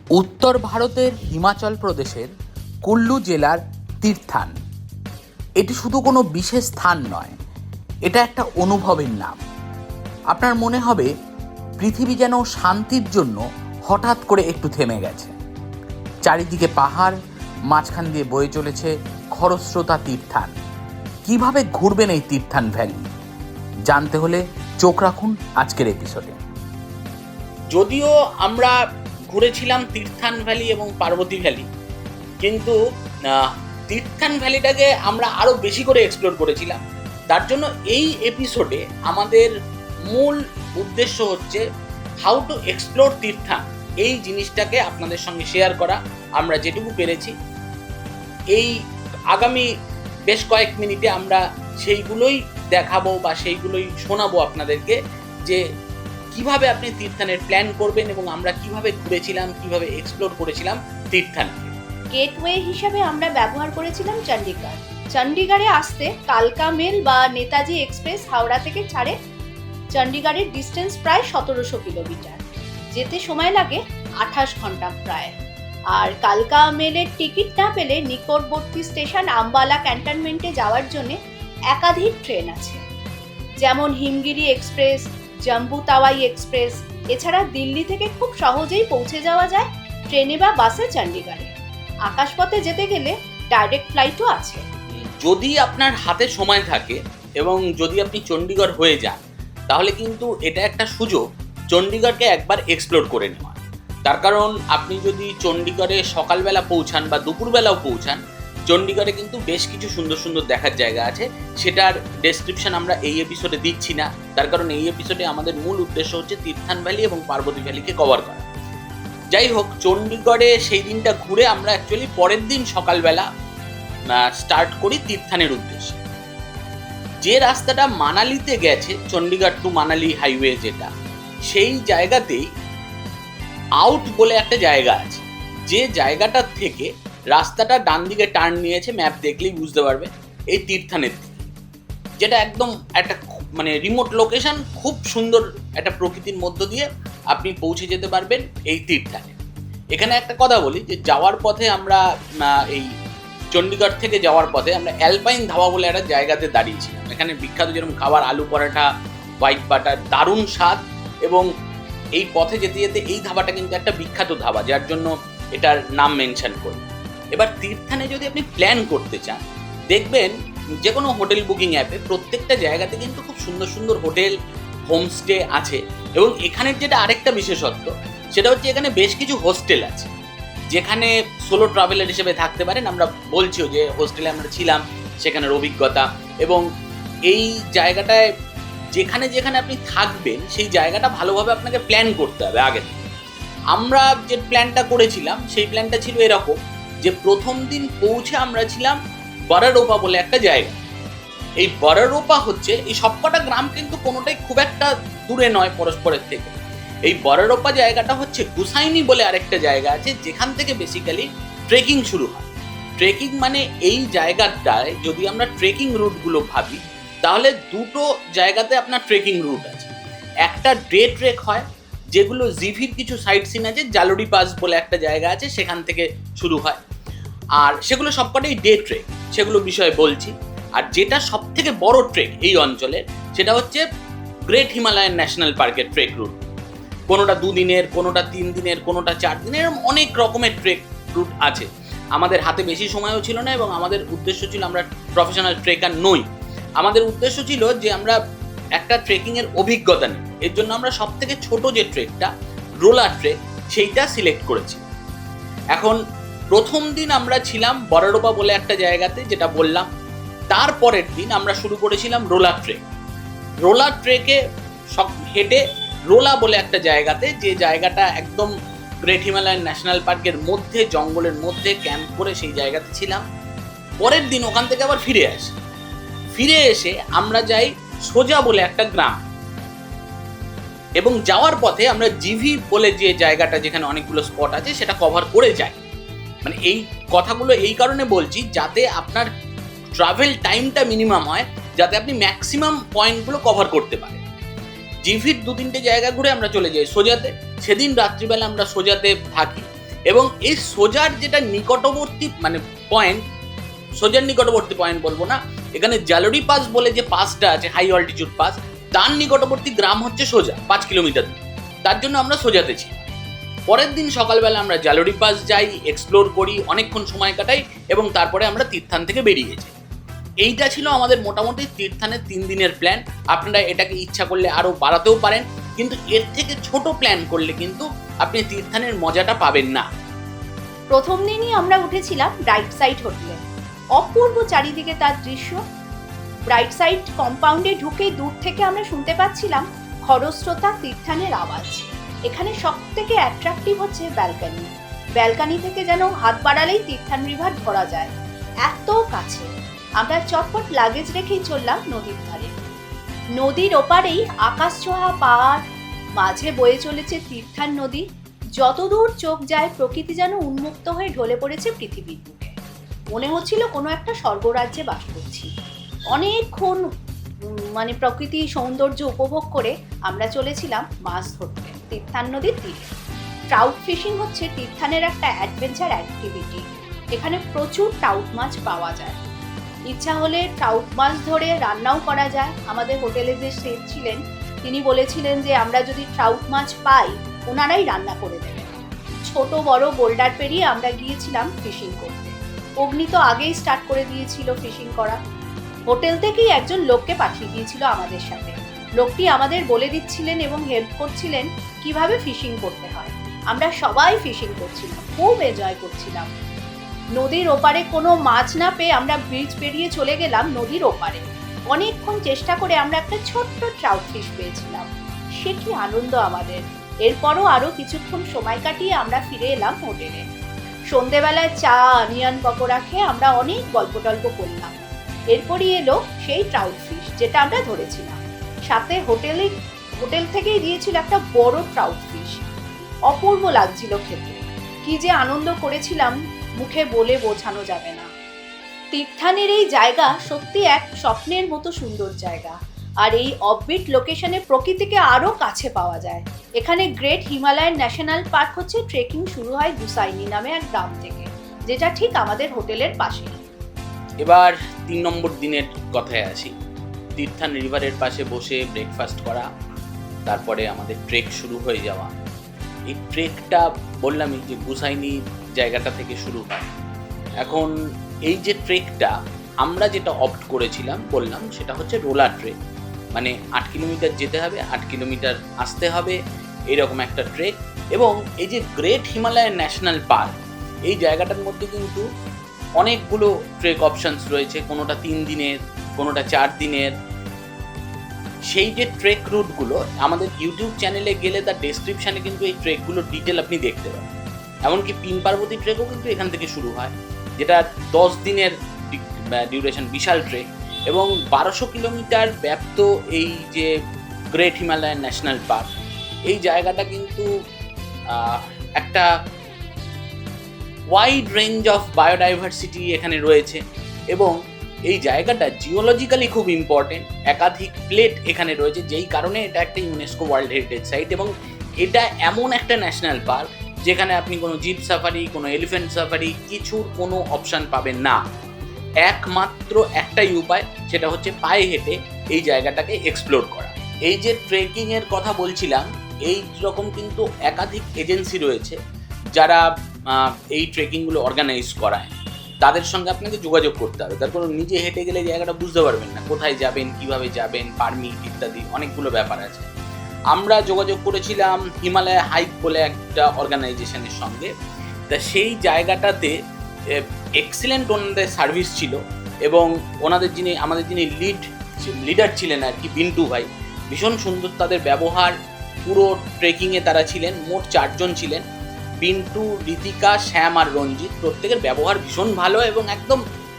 উত্তর ভারতের হিমাচল প্রদেশের কুল্লু জেলার তীর্থান। এটি শুধু কোনো বিশেষ স্থান নয়, এটা একটা অনুভবের নাম। আপনার মনে হবে পৃথিবী যেন শান্তির জন্য হঠাৎ করে একটু থেমে গেছে। চারিদিকে পাহাড়, মাঝখান দিয়ে বয়ে চলেছে খরস্রোতা তীর্থান। কিভাবে ঘুরবেন এই তীর্থান ভ্যালি, জানতে হলে চোখ রাখুন আজকের এপিসোডে। যদিও আমরা ঘুরেছিলাম তীর্থান ভ্যালি এবং পার্বতী ভ্যালি, কিন্তু তীর্থান ভ্যালিটাকে আমরা আরও বেশি করে এক্সপ্লোর করেছিলাম। তার জন্য এই এপিসোডে আমাদের মূল উদ্দেশ্য হচ্ছে হাউ টু এক্সপ্লোর তীর্থান, এই জিনিসটাকে আপনাদের সঙ্গে শেয়ার করা। আমরা যেটুকু পেরেছি এই আগামী বেশ কয়েক মিনিটে আমরা সেইগুলোই দেখাবো বা সেইগুলোই শোনাবো আপনাদেরকে, যে কিভাবে আপনি তীর্থানের প্ল্যান করবেন এবং আমরা কিভাবে ঘুরেছিলাম, কিভাবে এক্সপ্লোর করেছিলাম তীর্থানকে। গেটওয়ে হিসাবে আমরা ব্যবহার করেছিলাম চণ্ডীগড়। চণ্ডীগড়ে আসতে কালকা মেল বা নেতাজি এক্সপ্রেস হাওড়া থেকে ছাড়ে। চণ্ডীগড়ের ডিস্টেন্স প্রায় 1700 কিলোমিটার, যেতে সময় লাগে 28 ঘন্টা প্রায়। আর কালকা মেলের টিকিট না পেলে নিকটবর্তী স্টেশন আম্বালা ক্যান্টনমেন্টে যাওয়ার জন্য একাধিক ট্রেন আছে, যেমন হিমগিরি এক্সপ্রেস, জম্বু তাওয়াই এক্সপ্রেস। এছাড়া দিল্লি থেকে খুব সহজেই পৌঁছে যাওয়া যায় ট্রেনে বা বাসে চণ্ডীগড়ে। আকাশপথে যেতে গেলে ডাইরেক্ট ফ্লাইটও আছে। যদি আপনার হাতে সময় থাকে এবং যদি আপনি চণ্ডীগড় হয়ে যান, তাহলে কিন্তু এটা একটা সুযোগ চণ্ডীগড়কে একবার এক্সপ্লোর করে নেওয়া। তার কারণ আপনি যদি চণ্ডীগড়ে সকালবেলা পৌঁছান বা দুপুরবেলাও পৌঁছান, চণ্ডীগড়ে কিন্তু বেশ কিছু সুন্দর সুন্দর দেখার জায়গা আছে। সেটার ডেসক্রিপশন আমরা এই এপিসোডে দিচ্ছি না, তার কারণ এই এপিসোডে আমাদের মূল উদ্দেশ্য হচ্ছে তীর্থান ভ্যালি এবং পার্বতী ভ্যালিকে কভার করা। যাই হোক, চণ্ডীগড়ে সেই দিনটা ঘুরে আমরা অ্যাকচুয়ালি পরের দিন সকালবেলা স্টার্ট করি তীর্থানের উদ্দেশ্যে। যে রাস্তাটা মানালিতে গেছে, চণ্ডীগড় টু মানালি হাইওয়ে, যেটা সেই জায়গাতেই আউট বলে একটা জায়গা আছে, যে জায়গাটার থেকে রাস্তাটা ডান দিকে টার্ন নিয়েছে, ম্যাপ দেখলেই বুঝতে পারবে, এই তীর্থানের দিকে, যেটা একদম একটা মানে রিমোট লোকেশন। খুব সুন্দর একটা প্রকৃতির মধ্য দিয়ে আপনি পৌঁছে যেতে পারবেন এই তীর্থানে। এখানে একটা কথা বলি, যে যাওয়ার পথে আমরা এই চণ্ডীগড় থেকে যাওয়ার পথে আমরা অ্যালপাইন ধাবা বলে একটা জায়গাতে দাঁড়িয়েছিলাম। এখানে বিখ্যাত যেরকম খাবার, আলু পরাঠা, হোয়াইট বাটার, দারুণ স্বাদ। এবং এই পথে যেতে যেতে এই ধাবাটা কিন্তু একটা বিখ্যাত ধাবা, যার জন্য এটার নাম মেনশন করি। এবার তীর্থানে যদি আপনি প্ল্যান করতে চান, দেখবেন যে কোনো হোটেল বুকিং অ্যাপে প্রত্যেকটা জায়গাতে কিন্তু খুব সুন্দর সুন্দর হোটেল, হোমস্টে আছে। এবং এখানের যেটা আরেকটা বিশেষত্ব, সেটা হচ্ছে এখানে বেশ কিছু হোস্টেল আছে, যেখানে সোলো ট্রাভেলার হিসেবে থাকতে পারেন। আমরা বলছিও যে হোস্টেলে আমরা ছিলাম, সেখানের অভিজ্ঞতা। এবং এই জায়গাটায় যেখানে যেখানে আপনি থাকবেন, সেই জায়গাটা ভালোভাবে আপনাকে প্ল্যান করতে হবে আগে থেকে। আমরা যে প্ল্যানটা করেছিলাম, সেই প্ল্যানটা ছিল এরকম, যে প্রথম দিন পৌঁছে আমরা ছিলাম বরারোপা বলে একটা জায়গা। এই বরারোপা হচ্ছে, এই সবকটা গ্রাম কিন্তু কোনোটাই খুব একটা দূরে নয় পরস্পরের থেকে। এই বরারোপা জায়গাটা হচ্ছে গুসাইনি বলে আরেকটা জায়গা আছে, যেখান থেকে বেসিক্যালি ট্রেকিং শুরু হয়। ট্রেকিং মানে এই জায়গাটায় যদি আমরা ট্রেকিং রুটগুলো ভাবি, তাহলে দুটো জায়গাতে আপনার ট্রেকিং রুট আছে। একটা ডে ট্রেক হয়, যেগুলো জিভির কিছু সাইট সিন আছে, জালোরি পাস বলে একটা জায়গা আছে, সেখান থেকে শুরু হয়। আর সেগুলো সবকটাই ডে ট্রেক, সেগুলো বিষয়ে বলছি। আর যেটা সব থেকে বড় ট্রেক এই অঞ্চলের, সেটা হচ্ছে গ্রেট হিমালয়ান ন্যাশনাল পার্কের ট্রেক রুট। কোনোটা 2 দিনের, কোনোটা 3 দিনের, কোনোটা 4 দিনের, অনেক রকমের ট্রেক রুট আছে। আমাদের হাতে বেশি সময়ও ছিল না, এবং আমাদের উদ্দেশ্য ছিল, আমরা প্রফেশনাল ট্রেকার নই, আমাদের উদ্দেশ্য ছিল যে আমরা একটা ট্রেকিংয়ের অভিজ্ঞতা নিই। এর জন্য আমরা সব থেকে ছোট যে ট্রেকটা, রোলার ট্রেক, সেইটা সিলেক্ট করেছি। এখন প্রথম দিন আমরা ছিলাম বরারোপা বলে একটা জায়গাতে, যেটা বললাম। তারপরের দিন আমরা শুরু করেছিলাম রোলার ট্রেক। রোলার ট্রেকে সব হেঁটে রোলা বলে একটা জায়গাতে, যে জায়গাটা একদম গ্রেট হিমালয়ান ন্যাশনাল পার্কের মধ্যে, জঙ্গলের মধ্যে ক্যাম্প করে সেই জায়গাতে ছিলাম। পরের দিন ওখান থেকে আবার ফিরে আসি। ফিরে এসে আমরা যাই সোজা বলে একটা গ্রাম, এবং যাওয়ার পথে আমরা জিভি বলে যে জায়গাটা, যেখানে অনেকগুলো স্পট আছে, সেটা কভার করে যাই। মানে এই কথাগুলো এই কারণে বলছি, যাতে আপনার ট্রাভেল টাইমটা মিনিমাম হয়, যাতে আপনি ম্যাক্সিমাম পয়েন্টগুলো কভার করতে পারেন। জিভির 2-3টে জায়গা ঘুরে আমরা চলে যাই সোজাতে। সেদিন রাত্রিবেলা আমরা সোজাতে থাকি, এবং এই সোজার যেটা নিকটবর্তী মানে পয়েন্ট, সোজার নিকটবর্তী পয়েন্ট বলবো না, এখানে জালোরি পাস বলে যে পাসটা আছে, হাই অল্টিটিউড পাস, তার নিকটবর্তী গ্রাম হচ্ছে সোজা 5 কিলোমিটার। তার জন্য আমরা সোজাতে ছিলাম। পরের দিন সকালবেলা আমরা জালোরি পাস যাই, এক্সপ্লোর করি, অনেকক্ষণ সময় কাটাই এবং তারপরে আমরা তীর্থান থেকে বেরিয়ে যাই। এইটা ছিল আমাদের মোটামুটি তীর্থানের 3 দিনের প্ল্যান। আপনারা এটাকে ইচ্ছা করলে আরও বাড়াতেও পারেন, কিন্তু এর থেকে ছোট প্ল্যান করলে কিন্তু আপনি তীর্থানের মজাটা পাবেন না। প্রথম দিনই আমরা উঠেছিলাম ব্রাইট সাইড হোটেলে। অপূর্ব চারিদিকে তার দৃশ্য। ব্রাইট সাইড কম্পাউন্ডে ঢুকে দূর থেকে আমরা শুনতে পাচ্ছিলাম খরস্রোতা তীর্থানের আওয়াজ। এখানে সব থেকে অ্যাট্রাকটিভ হচ্ছে ব্যালকানি। ব্যালকানি থেকে যেন হাত বাড়ালেই তীর্থান রিভার ধরা যায়, এত কাছে। আমরা চটপট লাগেজ রেখেই চললাম নদীর ধারে। নদীর ওপারেই আকাশ ছোঁয়া পাহাড়, মাঝে বয়ে চলেছে তীর্থান নদী। যতদূর চোখ যায় প্রকৃতি যেন উন্মুক্ত হয়ে ঢলে পড়েছে পৃথিবীর বুকে। মনে হচ্ছিল কোনো একটা স্বর্গরাজ্যে বাস করছি। অনেকক্ষণ মানে প্রকৃতি সৌন্দর্য উপভোগ করে আমরা চলেছিলাম মাছ ধরতে তীর্থান নদীর তীরে। ট্রাউট ফিশিং হচ্ছে তীর্থানের একটা অ্যাডভেঞ্চার অ্যাক্টিভিটি। এখানে প্রচুর ট্রাউট মাছ পাওয়া যায়। ইচ্ছা হলে ট্রাউট মাছ ধরে রান্নাও করা যায়। আমাদের হোটেলে যে শেফ ছিলেন তিনি বলেছিলেন যে আমরা যদি ট্রাউট মাছ পাই ওনারাই রান্না করে দেবেন। ছোট বড় বোল্ডার পেরিয়ে আমরা গিয়েছিলাম ফিশিং করতে। অগ্নি তো আগেই স্টার্ট করে দিয়েছিল ফিশিং করা। হোটেল থেকেই একজন লোককে পাঠিয়ে দিয়েছিল আমাদের সাথে। লোকটি আমাদের বলে দিচ্ছিলেন এবং হেল্প করছিলেন কিভাবে ফিশিং করতে হয়। আমরা সবাই ফিশিং করছিলাম, খুব এনজয় করছিলাম। নদীর ওপারে কোনো মাছ না পেয়ে আমরা ব্রিজ পেরিয়ে চলে গেলাম নদীর ওপারে। অনেকক্ষণ চেষ্টা করে আমরা একটা ছোট্ট ট্রাউট ফিশ পেয়েছিলাম। সে কি আনন্দ আমাদের। এরপরও আরো কিছুক্ষণ সময় কাটিয়ে আমরা ফিরে এলাম হোটেলে। সন্ধেবেলায় চা, অনিয়ন পকোড়া খেয়ে আমরা অনেক গল্প টল্প করলাম। এরপরই এলো সেই ট্রাউট ফিশ যেটা আমরা ধরেছিলাম। সাথে হোটেল থেকেই দিয়েছিল একটা বড় ট্রাউট ফিশ। অপূর্ব লাগছিল খেতে। কি যে আনন্দ করেছিলাম মুখে বলে বোঝানো যাবে না। তীর্থানের এই জায়গা সত্যি এক স্বপ্নের মতো সুন্দর জায়গা। আর এই অফবিট লোকেশনে প্রকৃতিকে আরো কাছে পাওয়া যায়। এখানে গ্রেট হিমালয়ান ন্যাশনাল পার্ক হচ্ছে। ট্রেকিং শুরু হয় গুসাইনি নামে এক গ্রাম থেকে, যেটা ঠিক আমাদের হোটেলের পাশে। এবার 3 নম্বর দিনের কথায় আসি। তীর্থান রিভারের পাশে বসে ব্রেকফাস্ট করা, তারপরে আমাদের ট্রেক শুরু হয়ে যাওয়া। এই ট্রেকটা বললামই যে গুসাইনি জায়গাটা থেকে শুরু হয়। এখন এই যে ট্রেকটা আমরা যেটা অপ্ট করেছিলাম বললাম সেটা হচ্ছে রোলার ট্রেক, মানে 8 কিলোমিটার যেতে হবে, 8 কিলোমিটার আসতে হবে, এরকম একটা ট্রেক। এবং এই যে গ্রেট হিমালয়ান ন্যাশনাল পার্ক, এই জায়গাটার মধ্যে কিন্তু অনেকগুলো ট্রেক অপশনস রয়েছে, কোনোটা 3 দিনের, কোনোটা 4 দিনের। সেই যে ট্রেক রুটগুলো আমাদের ইউটিউব চ্যানেলে গেলে তার ডেসক্রিপশানে কিন্তু এই ট্রেকগুলোর ডিটেল আপনি দেখতে পাবেন। এমনকি পিন পার্বতী ট্রেকও কিন্তু এখান থেকে শুরু হয়, যেটা 10 দিনের ডিউরেশন, বিশাল ট্রেক। এবং 1200 কিলোমিটার ব্যাপ্ত এই যে গ্রেট হিমালয়ান ন্যাশনাল পার্ক, এই জায়গাটা কিন্তু একটা ওয়াইড রেঞ্জ অফ বায়োডাইভার্সিটি এখানে রয়েছে। এবং এই জায়গাটা জিওলজিক্যালি খুব ইম্পর্টেন্ট। একাধিক প্লেট এখানে রয়েছে, যেই কারণে এটা একটা ইউনেস্কো ওয়ার্ল্ড হেরিটেজ সাইট। এবং এটা এমন একটা ন্যাশনাল পার্ক যেখানে আপনি কোনো জিপ সাফারি, কোনো এলিফ্যান্ট সাফারি, কিছুর কোনো অপশান পাবেন না। একমাত্র একটাই উপায়, সেটা হচ্ছে পায়ে হেঁটে এই জায়গাটাকে এক্সপ্লোর করা। এই যে ট্রেকিংয়ের কথা বলছিলাম, এই রকম কিন্তু একাধিক এজেন্সি রয়েছে যারা এই ট্রেকিংগুলো অর্গানাইজ করায়। তাদের সঙ্গে আপনাকে যোগাযোগ করতে হবে, তারপর নিজে হেঁটে গেলে জায়গাটা বুঝতে পারবেন না, কোথায় যাবেন, কিভাবে যাবেন, পারমিট ইত্যাদি অনেকগুলো ব্যাপার আছে। আমরা যোগাযোগ করেছিলাম হিমালয় হাইক বলে একটা অর্গানাইজেশনের সঙ্গে। তা সেই জায়গাটাতে এক্সিলেন্ট ওনাদের সার্ভিস ছিল। এবং ওনাদের আমাদের যিনি লিডার ছিলেন আর কি, বিন্টু ভাই, ভীষণ সুন্দর তাদের ব্যবহার। পুরো ট্রেকিংয়ে তারা ছিলেন, মোট 4 জন ছিলেন, বিন্টু, ঋতিকা, শ্যাম আর রঞ্জিত। প্রত্যেকের ব্যবহার ভীষণ ভালো এবং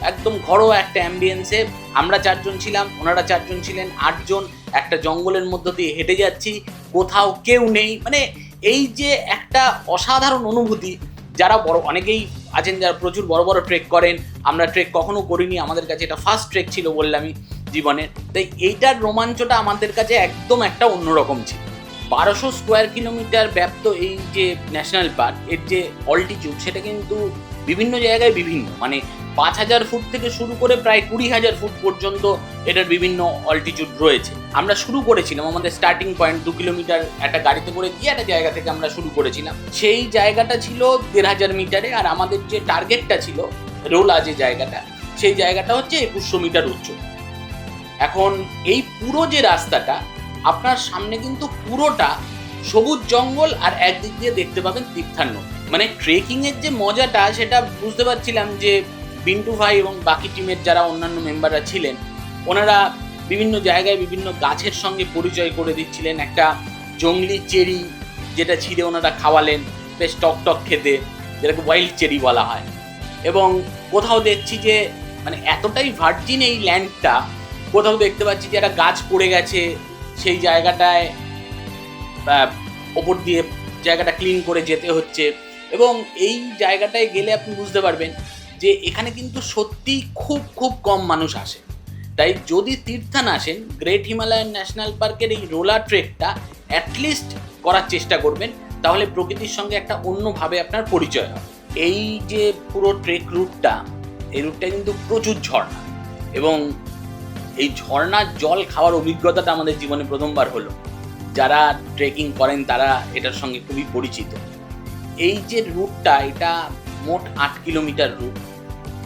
একদম ঘরোয়া একটা অ্যাম্বিয়েন্সে। আমরা 4 জন ছিলাম, ওনারা 4 জন ছিলেন, 8 জন। একটা জঙ্গলের মধ্য দিয়ে হেঁটে যাচ্ছি, কোথাও কেউ নেই। মানে এই যে একটা অসাধারণ অনুভূতি। যারা অনেকেই আছেন যারা প্রচুর বড় বড় ট্রেক করেন, আমরা ট্রেক কখনো করিনি, আমাদের কাছে এটা ফার্স্ট ট্রেক ছিল বললামই জীবনের। তাই এইটার রোমাঞ্চটা আমাদের কাছে একদম একটা অন্যরকম ছিল। 1200 স্কোয়ার কিলোমিটার ব্যাপ্ত এই যে ন্যাশনাল পার্ক, এর যে অল্টিটিউড সেটা কিন্তু বিভিন্ন জায়গায় বিভিন্ন, মানে 5000 ফুট থেকে শুরু করে প্রায় 20,000 ফুট পর্যন্ত এটার বিভিন্ন অল্টিটিউড রয়েছে। আমরা শুরু করেছিলাম আমাদের স্টার্টিং পয়েন্ট 2 কিলোমিটার একটা গাড়িতে করে গিয়ে একটা জায়গা থেকে আমরা শুরু করেছিলাম। সেই জায়গাটা ছিল 1500 মিটারে, আর আমাদের যে টার্গেটটা ছিল রোলা যে জায়গাটা, সেই জায়গাটা হচ্ছে 2100 মিটার উচ্চ। এখন এই পুরো যে রাস্তাটা আপনার সামনে কিন্তু পুরোটা সবুজ জঙ্গল, আর একদিক দিয়ে দেখতে পাবেন তীর্থার নদী। মানে ট্রেকিং এর যে মজাটা সেটা বুঝতে পারছিলাম যে বিন্টু ভাই এবং বাকি টিমের যারা অন্যান্য মেম্বাররা ছিলেন, ওনারা বিভিন্ন জায়গায় বিভিন্ন গাছের সঙ্গে পরিচয় করে দিচ্ছিলেন। একটা জংলি চেরি যেটা ছিঁড়ে ওনারা খাওয়ালেন, বেশ টক টক খেতে, যেটাকে ওয়াইল্ড চেরি বলা হয়। এবং কোথাও দেখছি যে মানে এতটাই ভার্জিন এই ল্যান্ডটা, কোথাও দেখতে পাচ্ছি যে একটা গাছ পড়ে গেছে, সেই জায়গাটায় ওপর দিয়ে জায়গাটা ক্লিন করে যেতে হচ্ছে। এবং এই জায়গাটায় গেলে আপনি বুঝতে পারবেন যে এখানে কিন্তু সত্যিই খুব খুব কম মানুষ আসে। তাই যদি তীর্থান আসেন, গ্রেট হিমালয়ান ন্যাশনাল পার্কের এই রোলার ট্রেকটা অ্যাটলিস্ট করার চেষ্টা করবেন, তাহলে প্রকৃতির সঙ্গে একটা অন্যভাবে আপনার পরিচয় হবে। এই যে পুরো ট্রেক রুটটা, এই রুটটা কিন্তু প্রচুর ঝর্ণা, এবং এই ঝর্ণার জল খাওয়ার অভিজ্ঞতাটা আমাদের জীবনে প্রথমবার হলো। যারা ট্রেকিং করেন তারা এটার সঙ্গে খুবই পরিচিত। এই যে রুটটা, এটা মোট 8 কিলোমিটার রুট।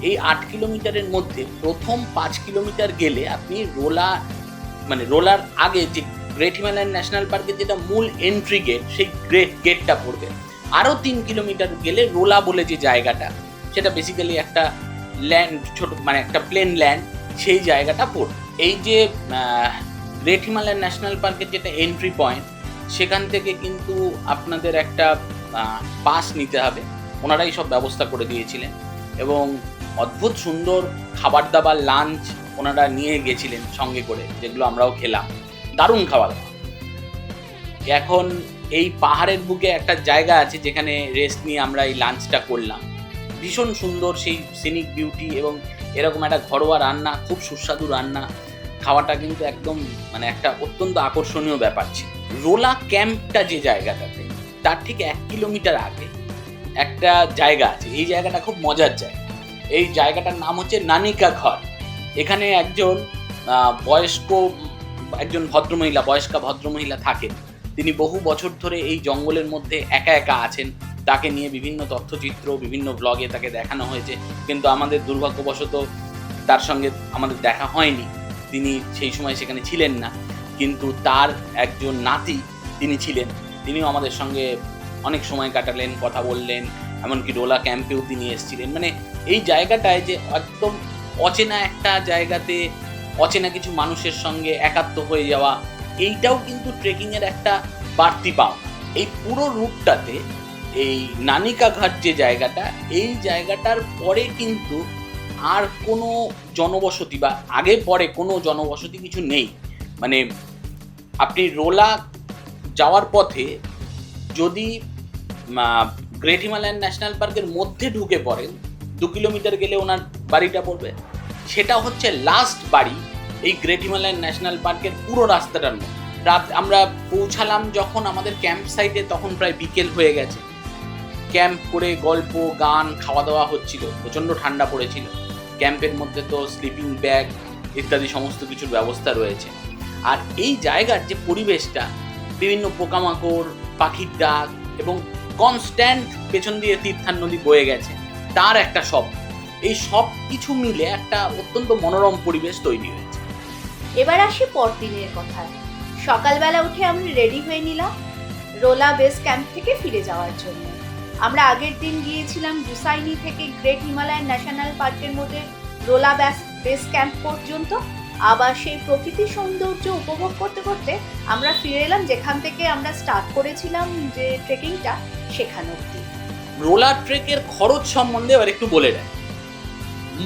এই 8 কিলোমিটারের মধ্যে প্রথম 5 কিলোমিটার গেলে আপনি রোলার আগে যে গ্রেট হিমালয়ান ন্যাশনাল পার্কের যেটা মূল এন্ট্রি গেট, সেই গেটটা পড়বে। আরও 3 কিলোমিটার গেলে রোলা বলে যে জায়গাটা, সেটা বেসিক্যালি একটা ল্যান্ড, ছোট মানে একটা প্লেন ল্যান্ড, সেই জায়গাটা পড়বে। এই যে গ্রেট হিমালয়ান ন্যাশনাল পার্কের যেটা এন্ট্রি পয়েন্ট, সেখান থেকে কিন্তু আপনাদের একটা পাস নিতে হবে। ওনারাই সব ব্যবস্থা করে দিয়েছিলেন, এবং অদ্ভুত সুন্দর খাবার দাবার লাঞ্চ ওনারা নিয়ে গেছিলেন সঙ্গে করে, যেগুলো আমরাও খেলাম। দারুণ খাবার দাবার। এখন এই পাহাড়ের বুকে একটা জায়গা আছে যেখানে রেস্ট নিয়ে আমরা এই লাঞ্চটা করলাম। ভীষণ সুন্দর সেই সিনিক বিউটি, এবং এরকম একটা ঘরোয়া রান্না, খুব সুস্বাদু রান্না। খাওয়াটা কিন্তু একদম মানে একটা অত্যন্ত আকর্ষণীয় ব্যাপার ছিল। রোলা ক্যাম্পটা যে জায়গাটাতে, তার ঠিক 1 কিলোমিটার আগে একটা জায়গা আছে। এই জায়গাটা খুব মজার জায়গা। এই জায়গাটার নাম হচ্ছে নানিকা ঘর। এখানে একজন বয়স্কা ভদ্রমহিলা থাকেন। তিনি বহু বছর ধরে এই জঙ্গলের মধ্যে একা একা আছেন। তাকে নিয়ে বিভিন্ন তথ্যচিত্র, বিভিন্ন ব্লগে তাকে দেখানো হয়েছে, কিন্তু আমাদের দুর্ভাগ্যবশত তার সঙ্গে আমাদের দেখা হয়নি। তিনি সেই সময় সেখানে ছিলেন না, কিন্তু তার একজন নাতি তিনি ছিলেন। তিনিও আমাদের সঙ্গে অনেক সময় কাটালেন, কথা বললেন, এমনকি রোলা ক্যাম্পেও তিনি এসেছিলেন। মানে এই জায়গাটায় যে একদম অচেনা একটা জায়গাতে অচেনা কিছু মানুষের সঙ্গে একাত্ম হয়ে যাওয়া, এইটাও কিন্তু ট্রেকিংয়ের একটা বাড়তি পাওনা। এই পুরো রুটটাতে এই নানিকা ঘাট যে জায়গাটা, এই জায়গাটার পরে কিন্তু আর কোনো জনবসতি বা আগে পরে কোনো জনবসতি কিছু নেই। মানে আপনি রোলা যাওয়ার পথে যদি গ্রেট হিমালয়ান ন্যাশনাল পার্কের মধ্যে ঢুকে পড়েন, 2 কিলোমিটার গেলে ওনার বাড়িটা পড়বে। সেটা হচ্ছে লাস্ট বাড়ি এই গ্রেট হিমালয়ান ন্যাশনাল পার্কের পুরো রাস্তাটার মধ্যে। রাত আমরা পৌঁছালাম যখন আমাদের ক্যাম্প সাইটে, তখন প্রায় বিকেল হয়ে গেছে। ক্যাম্প করে গল্প, গান, খাওয়া দাওয়া হচ্ছিল। প্রচণ্ড ঠান্ডা পড়েছিল। ক্যাম্পের মধ্যে তো স্লিপিং ব্যাগ ইত্যাদি সমস্ত কিছুর ব্যবস্থা রয়েছে। আর এই জায়গার যে পরিবেশটা, বিভিন্ন পোকামাকড়, পাখির ডাক, এবং কনস্ট্যান্ট পেছন দিয়ে তীর্থান নদী বয়ে গেছে, তার একটা শব্দ, এই সব কিছু মিলে একটা অত্যন্ত মনোরম পরিবেশ তৈরি হয়েছে। এবার আসি পরদিনের কথায়। সকালবেলা উঠে আমরা রেডি হয়ে নিলাম রোলা বেস ক্যাম্প থেকে ফিরে যাওয়ার জন্য। আমরা আগের দিন গিয়েছিলাম গুসাইনি থেকে গ্রেট হিমালয়ান ন্যাশনাল পার্কের মধ্যে রোলা বেস ক্যাম্প পর্যন্ত। আবার সেই প্রকৃতির সৌন্দর্য উপভোগ করতে করতে আমরা ফিরে এলাম যেখান থেকে আমরা স্টার্ট করেছিলাম যে ট্রেকিংটা, সেখান অবধি। রোলার ট্রেকের খরচ সম্বন্ধে এবার একটু বলে দেয়।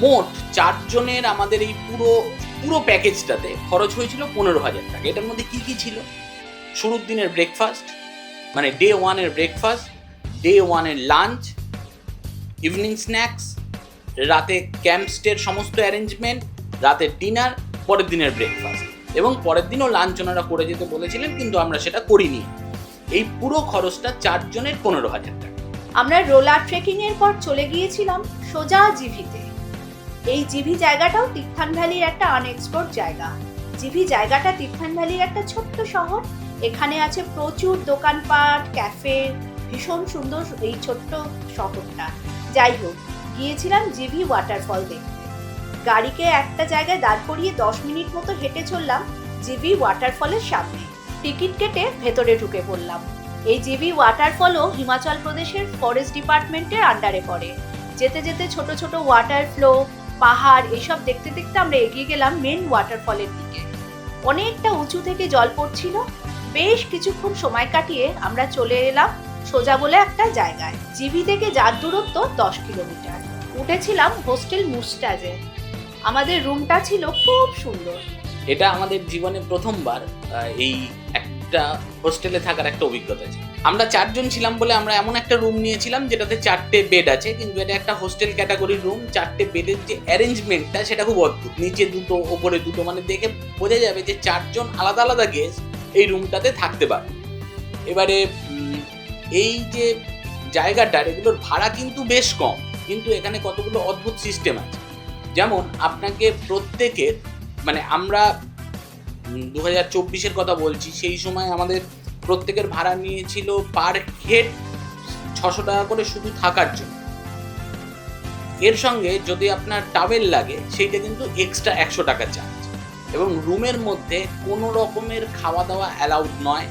মোট 4 জনের আমাদের এই পুরো প্যাকেজটাতে খরচ হয়েছিল 15,000 টাকা। এটার মধ্যে কি কি ছিল? শুরুর দিনের ব্রেকফাস্ট, মানে ডে 1 এর ব্রেকফাস্ট, ডে 1 এর লাঞ্চ, ইভিনিং স্ন্যাক্স, রাতে ক্যাম্প স্টের সমস্ত অ্যারেঞ্জমেন্ট, রাতের ডিনার, পরের দিনের ব্রেকফাস্ট, এবং পরের দিনও লাঞ্চ ওনারা করে যেতে বলেছিলেন, কিন্তু আমরা সেটা করিনি। এই পুরো খরচটা 4 জনের 15,000 টাকা। আমরা রোলার ট্রেকিং এর পর চলে গিয়েছিলাম সোজা জিভিতে। এই জিভি জায়গাটাও তীর্থান ভ্যালির একটা আনএক্সপ্লোরড জায়গা। জিভি জায়গাটা তীর্থান ভ্যালির একটা ছোট্ট শহর। এখানে আছে প্রচুর দোকানপাট, ক্যাফে, ভীষণ সুন্দর এই ছোট্ট শহরটা। যাই হোক, গিয়েছিলাম জিভি ওয়াটারফল দেখতে। গাড়িকে একটা জায়গায় দাঁড় করিয়ে 10 মিনিট মতো হেঁটে চললাম জিভি ওয়াটারফলের সামনে। টিকিট কেটে ভেতরে ঢুকে পড়লাম। এই জিভি ওয়াটারফলও হিমাচল প্রদেশের ফরেস্ট ডিপার্টমেন্টের আন্ডারে পড়ে। যেতে যেতে ছোট ছোট ওয়াটার ফ্লো, পাহাড় এসব দেখতে দেখতে আমরা এগিয়ে গেলাম মেন ওয়াটারফলের দিকে। অনেকটা উঁচু থেকে জল পড়ছিল। বেশ কিছুক্ষণ সময় কাটিয়ে আমরা চলে এলাম সোজা বলে একটা জায়গায়। জিভি থেকে যার দূরত্ব 10 কিলোমিটার। উঠেছিলাম হোস্টেল মুস্টাজে। আমাদের রুমটা ছিল খুব সুন্দর। এটা আমাদের জীবনে প্রথমবার এই একটা হোস্টেলে থাকার একটা অভিজ্ঞতা ছিল। আমরা 4 জন ছিলাম বলে আমরা এমন একটা রুম নিয়েছিলাম যেটাতে 4টে বেড আছে, কিন্তু এটা একটা হোস্টেল ক্যাটাগরির রুম। 4টে বেডের যে অ্যারেঞ্জমেন্টটা সেটা খুব অদ্ভুত। নিচে 2টো, ওপরে 2টো, মানে দেখে বোঝা যাবে যে 4 জন আলাদা আলাদা গেস্ট এই রুমটাতে থাকতে পারে। এবারে এই যে জায়গাটার, এগুলোর ভাড়া কিন্তু বেশ কম, কিন্তু এখানে কতগুলো অদ্ভুত সিস্টেম আছে। যেমন আপনাকে প্রত্যেকের, মানে আমরা 2024-এর কথা বলছি, সেই সময় আমাদের প্রত্যেকের ভাড়া নিয়েছিল পার হেড 600 টাকা করে শুধু থাকার জন্য। এর সঙ্গে যদি আপনার টাওয়েল লাগে সেইটা কিন্তু এক্সট্রা 100 টাকা চার্জ। এবং রুমের মধ্যে কোনো রকমের খাওয়া দাওয়া অ্যালাউড নয়।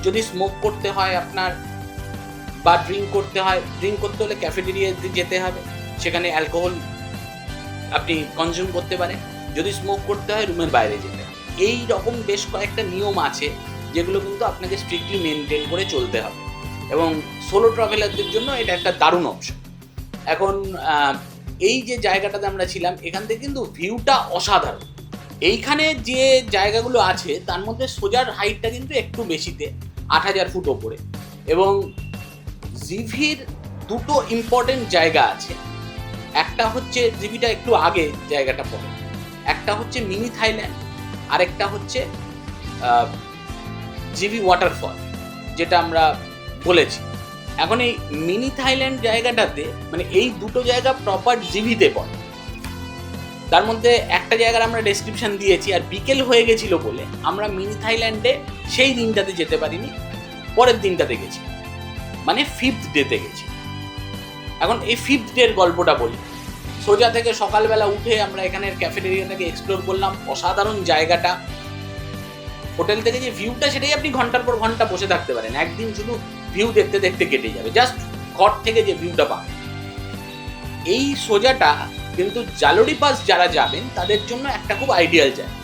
যদি স্মোক করতে হয় আপনার বা ড্রিঙ্ক করতে হলে ক্যাফেটেরিয়াতে যেতে হবে, সেখানে অ্যালকোহল আপনি কনজিউম করতে পারেন। যদি স্মোক করতে হয় রুমের বাইরে যেতে হবে। এই রকম বেশ কয়েকটা নিয়ম আছে যেগুলো কিন্তু আপনাকে স্ট্রিক্টলি মেনটেন করে চলতে হবে, এবং সোলো ট্রাভেলারদের জন্য এটা একটা দারুণ অপশন। এখন এই যে জায়গাটাতে আমরা ছিলাম, এখান থেকে কিন্তু ভিউটা অসাধারণ। এইখানে যে জায়গাগুলো আছে তার মধ্যে সোজার হাইটটা কিন্তু একটু বেশিতে, 8,000 ফুট ওপরে। এবং জিভির 2টো ইম্পর্টেন্ট জায়গা আছে। একটা হচ্ছে জিভিটা একটু আগে জায়গাটা পড়ে, একটা হচ্ছে মিনি থাইল্যান্ড, আরেকটা হচ্ছে জিভি ওয়াটারফল, যেটা আমরা বলেছি। এখন এই মিনি থাইল্যান্ড জায়গাটাতে, মানে এই 2টো জায়গা প্রপার জিভিতে পড়ে। তার মধ্যে একটা জায়গার আমরা ডেসক্রিপশন দিয়েছি, আর বিকেল হয়ে গেছিল বলে আমরা মিনি থাইল্যান্ডে সেই দিনটাতে যেতে পারিনি, পরের দিনটাতে গেছি, মানে 5th ডেতে গেছি। এখন এই 5th ডের গল্পটা বলি। সোজা থেকে সকালবেলা উঠে আমরা এখানের ক্যাফেটেরিয়াটাকে এক্সপ্লোর করলাম। অসাধারণ জায়গাটা। হোটেল থেকে যে ভিউটা, সেটাই আপনি ঘন্টার পর ঘন্টা বসে থাকতে পারেন। একদিন শুধু ভিউ দেখতে দেখতে কেটে যাবে, জাস্ট ঘর থেকে যে ভিউটা পাবেন। এই সোজাটা কিন্তু জালোরি পাস যারা যাবেন তাদের জন্য একটা খুব আইডিয়াল জায়গা।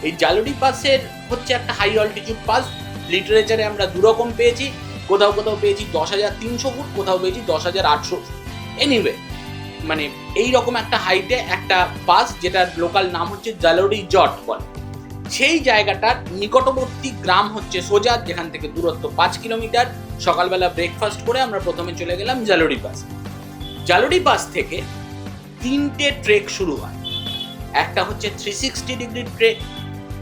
এই জালোরি পাসের হচ্ছে একটা হাই অল্টিটিউড পাস। লিটারেচারে আমরা 2 রকম পেয়েছি। কোথাও কোথাও পেয়েছি 10,300 ফুট, কোথাও পেয়েছি 10,800 ফুট। এনিওয়ে, মানে এই রকম একটা হাইটে একটা পাস, যেটার লোকাল নাম হচ্ছে জালোরি জট বলে। সেই জায়গাটার নিকটবর্তী গ্রাম হচ্ছে সোজা, যেখান থেকে দূরত্ব 5 কিলোমিটার। সকালবেলা ব্রেকফাস্ট করে আমরা প্রথমে চলে গেলাম জালোরি পাস। জালোরি পাস থেকে 3টে ট্রেক শুরু হয়। একটা হচ্ছে 360 ডিগ্রি ট্রেক,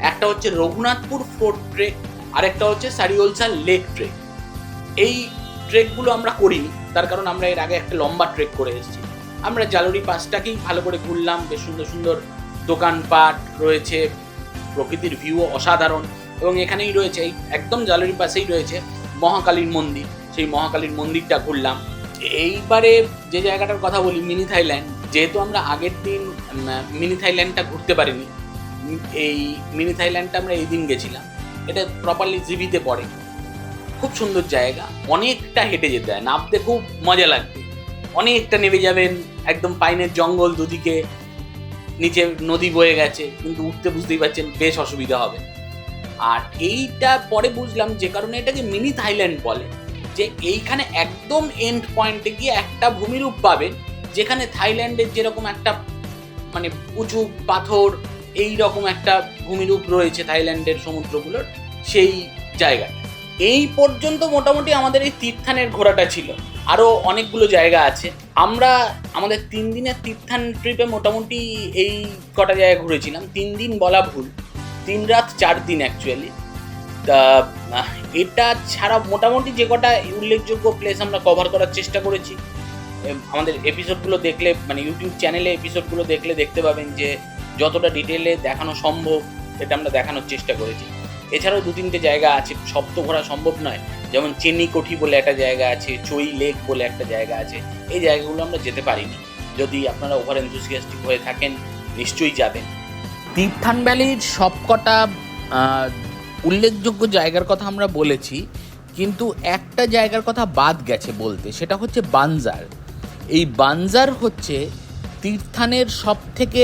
একটা হচ্ছে রঘুনাথপুর ফোর্ট ট্রেক, আর একটা হচ্ছে সারিওলসা লেক ট্রেক। এই ট্রেকগুলো আমরা করিনি, তার কারণ আমরা এর আগে একটা লম্বা ট্রেক করে এসেছি। আমরা জালোরি পাসটাকেই ভালো করে ঘুরলাম। বেশ সুন্দর সুন্দর দোকানপাট রয়েছে, প্রকৃতির ভিউ অসাধারণ। এবং এখানেই রয়েছে, এই একদম জালোরি পাশেই রয়েছে মহাকালীর মন্দির। সেই মহাকালীর মন্দিরটা ঘুরলাম। এইবারে যে জায়গাটার কথা বলি, মিনি থাইল্যান্ড, যেহেতু আমরা আগের দিন মিনি থাইল্যান্ডটা ঘুরতে পারিনি, এই মিনি থাইল্যান্ডটা আমরা এই দিন গেছিলাম। এটা প্রপারলি জিভিতে পড়ে। খুব সুন্দর জায়গা। অনেকটা হেঁটে যেতে হয়, নামতে খুব মজা লাগবে। অনেকটা নেমে যাবেন, একদম পাইনের জঙ্গল, দুদিকে নিচে নদী বয়ে গেছে, কিন্তু উঠতে বুঝতেই পারছেন বেশ অসুবিধা হবে। আর এইটা পরে বুঝলাম যে কারণে এটাকে মিনি থাইল্যান্ড বলে, যে এইখানে একদম এন্ড পয়েন্টে গিয়ে একটা ভূমিরূপ পাবেন, যেখানে থাইল্যান্ডের যেরকম একটা মানে উঁচু পাথর, এই রকম একটা ভূমিরূপ রয়েছে থাইল্যান্ডের সমুদ্রগুলোর, সেই জায়গাটা। এই পর্যন্ত মোটামুটি আমাদের এই তীর্থানের ঘোরাটা ছিল। আরও অনেকগুলো জায়গা আছে। আমরা আমাদের 3 দিনের তীর্থান ট্রিপে মোটামুটি এই কটা জায়গা ঘুরেছিলাম। 3 দিন বলা ভুল, 3 রাত 4 দিন অ্যাকচুয়ালি। তা এটা ছাড়া মোটামুটি যে কটা উল্লেখযোগ্য প্লেস আমরা কভার করার চেষ্টা করেছি। আমাদের এপিসোডগুলো দেখলে, মানে ইউটিউব চ্যানেলে এপিসোডগুলো দেখলে দেখতে পাবেন যে যতটা ডিটেলে দেখানো সম্ভব সেটা আমরা দেখানোর চেষ্টা করেছি। এছাড়াও 2-3টে জায়গা আছে, সব তো ঘোরা সম্ভব নয়। যেমন চেনিকোঠি বলে একটা জায়গা আছে, চই লেক বলে একটা জায়গা আছে। এই জায়গাগুলো আমরা যেতে পারিনি। যদি আপনারা ওভার এনথুসিয়াস্টিক হয়ে থাকেন নিশ্চয়ই যাবেন। তীর্থান ভ্যালির সবকটা উল্লেখযোগ্য জায়গার কথা আমরা বলেছি, কিন্তু একটা জায়গার কথা বাদ গেছে বলতে, সেটা হচ্ছে বানজার। এই বানজার হচ্ছে তীর্থানের সব থেকে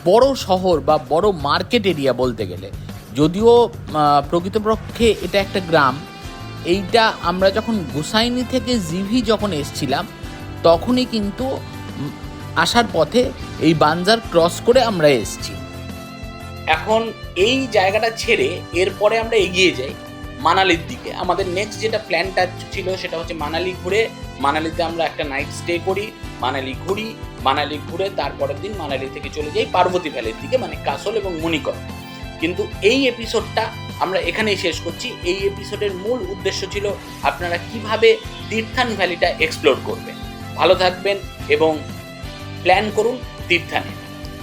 বড় শহর বা বড় মার্কেট এরিয়া বলতে গেলে, যদিও প্রকৃতপক্ষে এটা একটা গ্রাম। এইটা আমরা যখন গোসাইনি থেকে জিভি যখন এসছিলাম তখনই কিন্তু আসার পথে এই বানজার ক্রস করে আমরা এসছি। এখন এই জায়গাটা ছেড়ে এরপরে আমরা এগিয়ে যাই মানালির দিকে। আমাদের নেক্সট যেটা প্ল্যানটা ছিল সেটা হচ্ছে মানালি ঘুরে, মানালিতে আমরা একটা নাইট স্টে করি, মানালি ঘুরি, মানালি ঘুরে তারপরের দিন মানালি থেকে চলে যাই পার্বতী ভ্যালির দিকে, মানে কাসল এবং মণিকর। কিন্তু এই এপিসোডটা আমরা এখানেই শেষ করছি। এই এপিসোডের মূল উদ্দেশ্য ছিল আপনারা কিভাবে তীর্থান ভ্যালিটা এক্সপ্লোর করবেন। ভালো থাকবেন এবং প্ল্যান করুন তীর্থানে।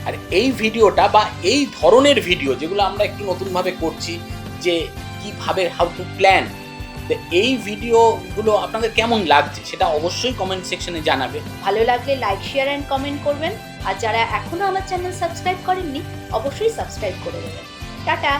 আর এই ভিডিওটা বা এই ধরনের ভিডিও যেগুলো আমরা একটু নতুনভাবে করছি, যে কিভাবে হাউ টু প্ল্যান, এই ভিডিওগুলো আপনাদের কেমন লাগছে সেটা অবশ্যই কমেন্ট সেকশনে জানাবে। ভালো লাগলে লাইক, শেয়ার অ্যান্ড কমেন্ট করবেন। আর যারা এখনো আমার চ্যানেল সাবস্ক্রাইব করেননি অবশ্যই সাবস্ক্রাইব করে দেবেন। টাটা।